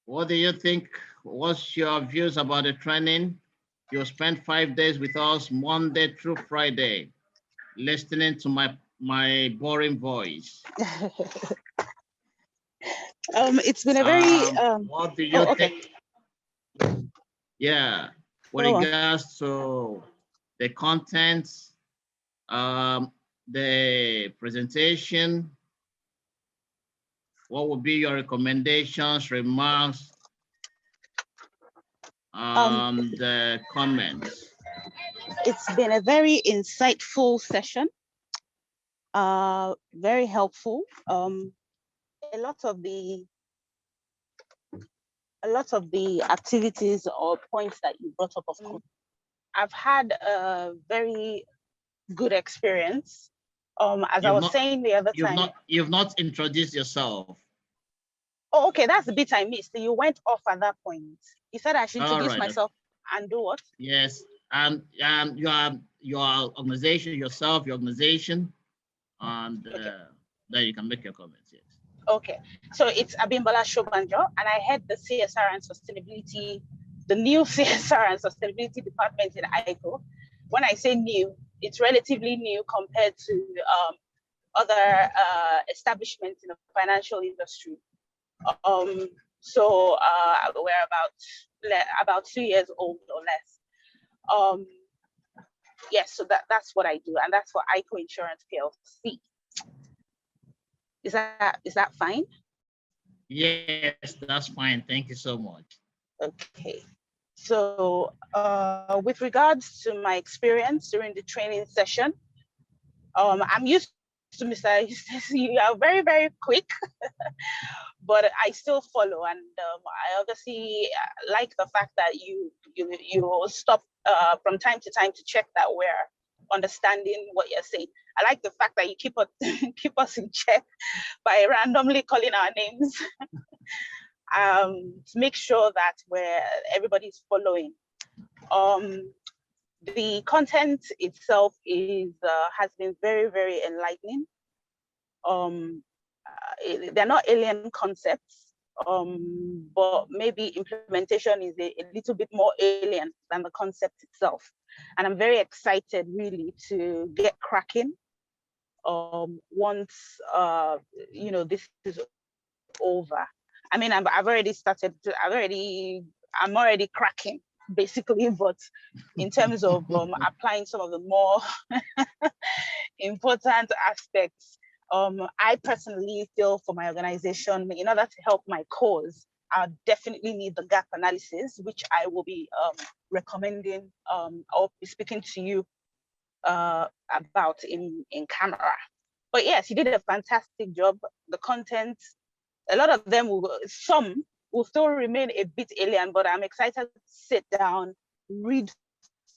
What do you think? What's your views about the training? You spent 5 days with us, Monday through Friday, listening to my boring voice. It's been a very What do you oh, okay. think? Yeah, with Go on. regards to the contents, the presentation, what would be your recommendations, remarks, the comments? It's been a very insightful session. Very helpful. A lot of the activities or points that you brought up, of course, I've had a very good experience. As I was saying the other time. You've not introduced yourself. Oh, okay, that's the bit I missed. You went off at that point. You said I should introduce myself and do what? Yes, your organization, yourself, your organization, and then you can make your comments. Yes. Okay, so it's Abimbola Shobanjo, and I head the CSR and Sustainability, the new CSR and Sustainability Department in ICO. When I say new, it's relatively new compared to other establishments in the financial industry. So we're about 2 years old or less. Yes, so that's what I do, and that's for ICO Insurance PLC. Is that fine? Yes, that's fine. Thank you so much. Okay. So with regards to my experience during the training session, I'm used to Mr. You are very, very quick, but I still follow. And I obviously like the fact that you stop from time to time to check that we're understanding what you're saying. I like the fact that you keep us in check by randomly calling our names to make sure that everybody's following. The content itself has been very, very enlightening. They're not alien concepts, but maybe implementation is a little bit more alien than the concept itself. And I'm very excited really to get cracking once this is over. I mean, I've already started. I'm already cracking basically, but in terms of applying some of the more important aspects, I personally feel for my organization, in order to help my cause, I definitely need the gap analysis, which I will be recommending. I'll be speaking to you about in camera. But yes, you did a fantastic job. The content, a lot of them some will still remain a bit alien, but I'm excited to sit down, read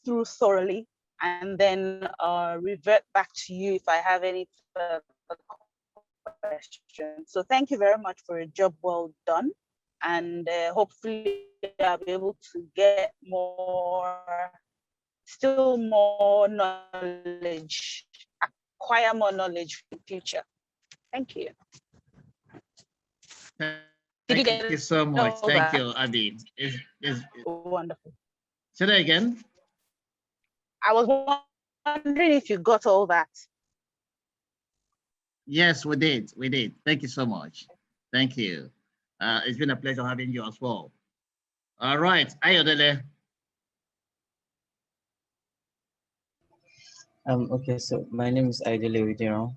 through thoroughly, and then revert back to you if I have any further questions. So thank you very much for a job well done. And hopefully I'll be able to get still more knowledge, acquire more knowledge for the future. Thank you. Thank you so much. Thank you, Abby. Is wonderful. Say that again. I was wondering if you got all that. Yes, we did. We did. Thank you so much. Thank you. It's been a pleasure having you as well. All right, Ayodele. Okay, so my name is Ayodele Widiro.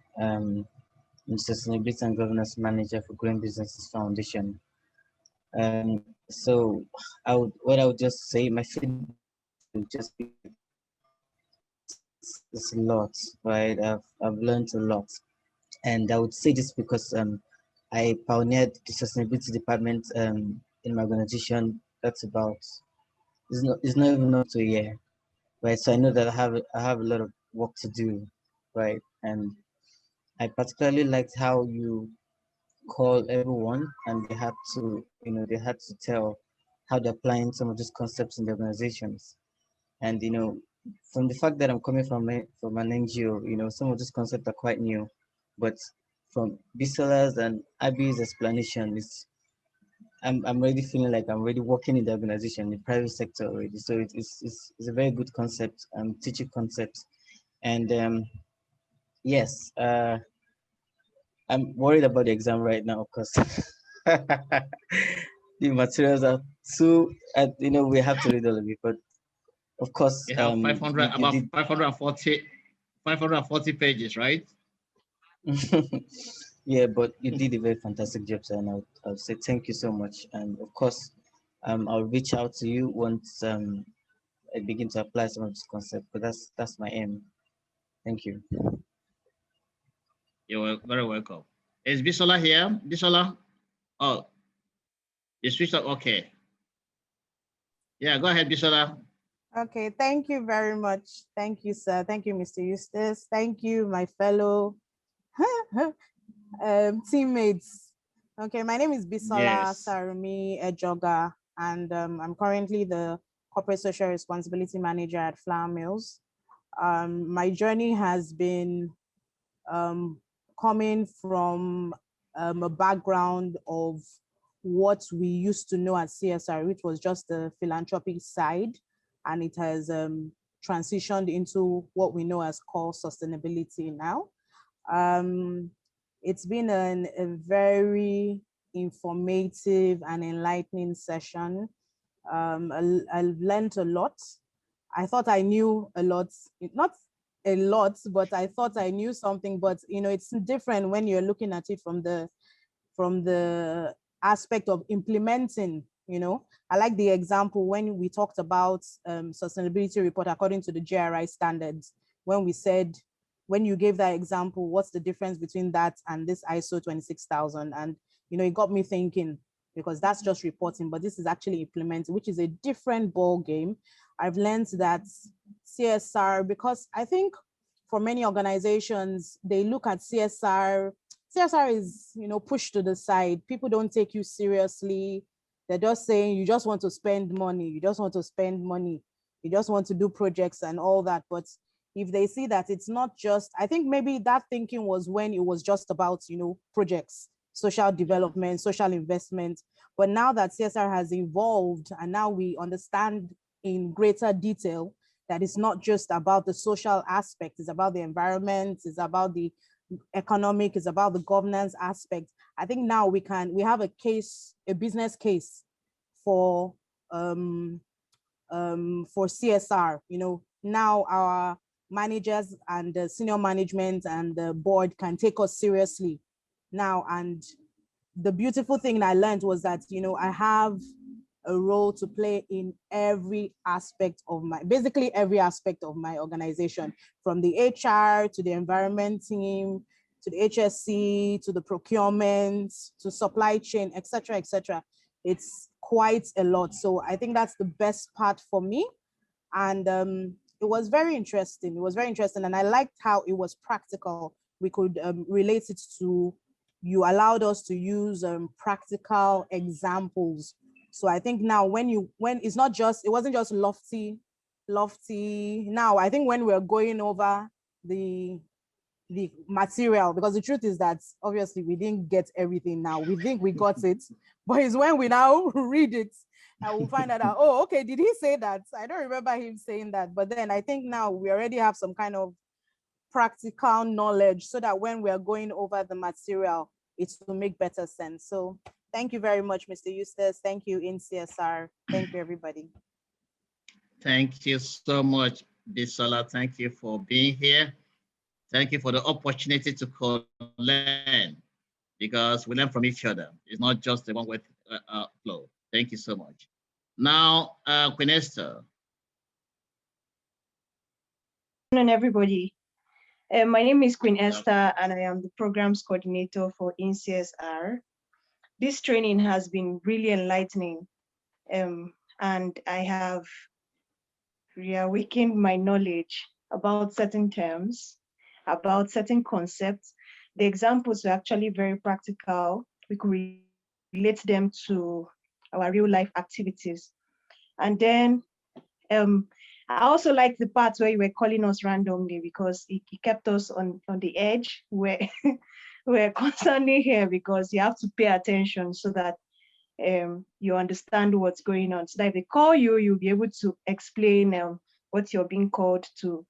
I'm Sustainability and Governance Manager for Green Businesses Foundation. So what I would just say, my feedback would just be it's a lot, right? I've learned a lot, and I would say this because I pioneered the sustainability department in my organization. That's about it's not even up to a year, right? So I know that I have a lot of work to do, right? And I particularly liked how you call everyone and they had to tell how they're applying some of these concepts in the organizations. And from the fact that I'm coming from an NGO, some of these concepts are quite new, but from Bisola's and Abby's explanation, I'm already feeling like I'm already working in the organization, in the private sector already. So it's a very good concept, teaching concept. And yes, I'm worried about the exam right now because the materials are too, we have to read all of it. But of course, You have 500, you about did. 540 pages, right? Yeah, but you did a very fantastic job, sir, and I'll say thank you so much. And of course, I'll reach out to you once I begin to apply some of this concept. But that's my aim. Thank you. You're very welcome. Is Bisola here? Bisola? Oh, you switched up. Okay. Yeah, go ahead, Bisola. Okay, thank you very much. Thank you, sir. Thank you, Mr. Eustace. Thank you, my fellow teammates. Okay, my name is Bisola Yes. Sarumi Ejoga, and I'm currently the Corporate Social Responsibility Manager at Flour Mills. My journey has been coming from a background of what we used to know as CSR, which was just the philanthropic side, and it has transitioned into what we know as core sustainability now. It's been a very informative and enlightening session. I've learned a lot. I thought I knew a lot, not a lot, but I thought I knew something. But it's different when you're looking at it from the aspect of implementing. I like the example when we talked about sustainability report according to the GRI standards. When you gave that example, what's the difference between that and this ISO 26000? And it got me thinking, because that's just reporting, but this is actually implementing, which is a different ball game. I've learned that CSR, because I think for many organizations, they look at CSR is, pushed to the side. People don't take you seriously. They're just saying, you just want to spend money. You just want to spend money. You just want to do projects and all that. But if they see that it's not just, I think maybe that thinking was when it was just about, projects, social development, social investment. But now that CSR has evolved and now we understand in greater detail that it's not just about the social aspect, it's about the environment, it's about the economic, it's about the governance aspect. I think now we have a business case for CSR. Now our managers and the senior management and the board can take us seriously now. And the beautiful thing I learned was that, I have a role to play in basically every aspect of my organization, from the HR to the environment team, to the HSC, to the procurement, to supply chain, etc., etc. It's quite a lot. So I think that's the best part for me. And it was very interesting. It was very interesting. And I liked how it was practical. We could relate it to, you allowed us to use practical examples. So I think now when it wasn't just lofty. Now I think when we're going over the material, because the truth is that obviously we didn't get everything now. We think we got it, but it's when we now read it and we'll find out, oh, okay, did he say that? I don't remember him saying that. But then I think now we already have some kind of practical knowledge so that when we're going over the material, it will make better sense. So thank you very much, Mr. Eustace. Thank you, InCSR. Thank you, everybody. Thank you so much, Bisola. Thank you for being here. Thank you for the opportunity to learn, because we learn from each other. It's not just the one-way flow. Thank you so much. Now, Queen Esther. Good afternoon, everybody. My name is Queen Esther, and I am the programs coordinator for InCSR. This training has been really enlightening, and I have reawakened my knowledge about certain terms, about certain concepts. The examples are actually very practical. We could relate them to our real life activities. And then I also like the part where you were calling us randomly, because it kept us on the edge where we're constantly here, because you have to pay attention so that you understand what's going on. So that if they call you, you'll be able to explain what you're being called to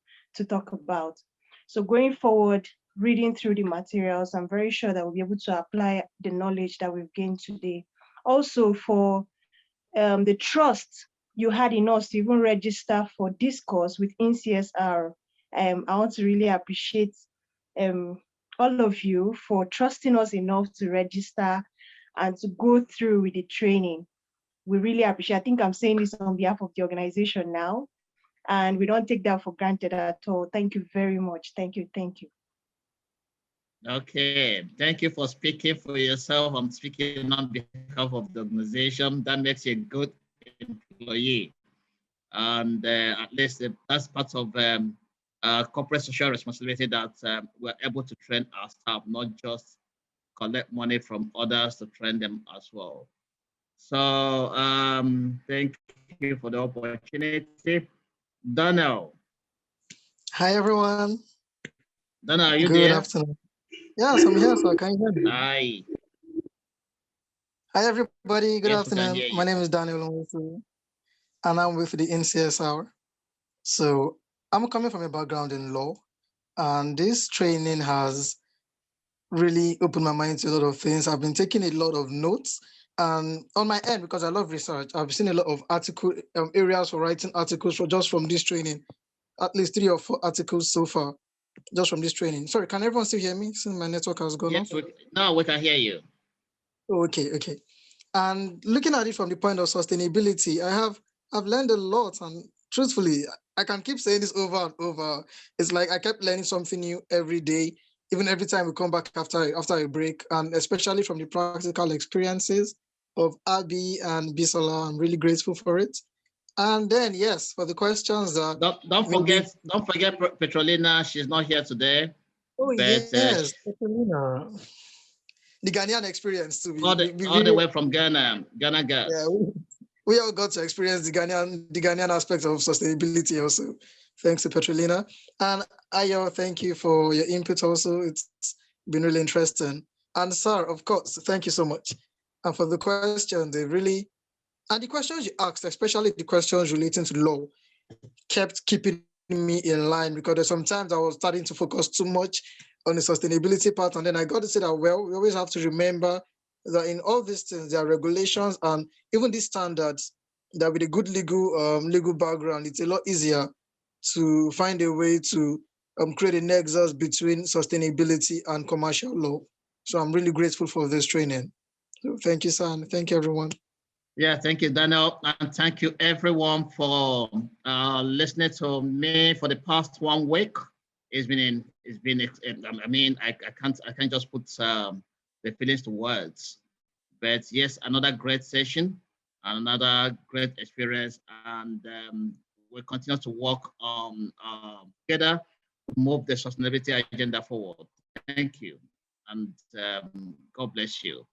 talk about. So going forward, reading through the materials, I'm very sure that we'll be able to apply the knowledge that we've gained today. Also, for the trust you had in us to even register for this course with INCSR, I want to really appreciate all of you for trusting us enough to register and to go through with the training. We really appreciate. I think I'm saying this on behalf of the organization now, and we don't take that for granted at all. Thank you very much. Thank you. Thank you. Okay, thank you for speaking for yourself. I'm speaking on behalf of the organization. That makes you a good employee. And at least that's part of corporate social responsibility that we're able to train our staff, not just collect money from others to train them as well. So thank you for the opportunity. Daniel. Hi, everyone. Daniel, are you Good there? afternoon. Yes, I'm here, sir. Can you hear me? Hi. Hi, everybody. Good Yes, we can afternoon. hear you. My name is Daniel Onwusu, and I'm with the NCSR. So I'm coming from a background in law, and this training has really opened my mind to a lot of things. I've been taking a lot of notes, and on my end, because I love research, I've seen a lot of areas for writing articles just from this training, at least 3 or 4 articles so far, just from this training. Sorry, can everyone still hear me since my network has gone off? Yes, now we can hear you. Okay. And looking at it from the point of sustainability, I've learned a lot, and truthfully, I can keep saying this over and over. It's like I kept learning something new every day, even every time we come back after a break, and especially from the practical experiences of Abby and Bisola. I'm really grateful for it. And then yes, for the questions that don't forget Petrolina. She's not here today. Oh but, yes, Petrolina. The Ghanaian experience too. All the way from Ghana girls. Yeah, we all got to experience the Ghanaian aspect of sustainability also, thanks to Petrolina. And Ayo, thank you for your input also. It's been really interesting. And Sir, of course, thank you so much. And for the question, and the questions you asked, especially the questions relating to law, kept keeping me in line, because there's sometimes I was starting to focus too much on the sustainability part. And then I got to say that, well, we always have to remember that in all these things, there are regulations and even these standards that with a good legal background, it's a lot easier to find a way to create a nexus between sustainability and commercial law. So I'm really grateful for this training. So thank you, sir, and thank you, everyone. Yeah, thank you, Daniel, and thank you everyone for listening to me for the past 1 week. I mean, I can't just put the feelings to words, but yes, another great session, another great experience, and we'll continue to work on together to move the sustainability agenda forward. Thank you, and God bless you.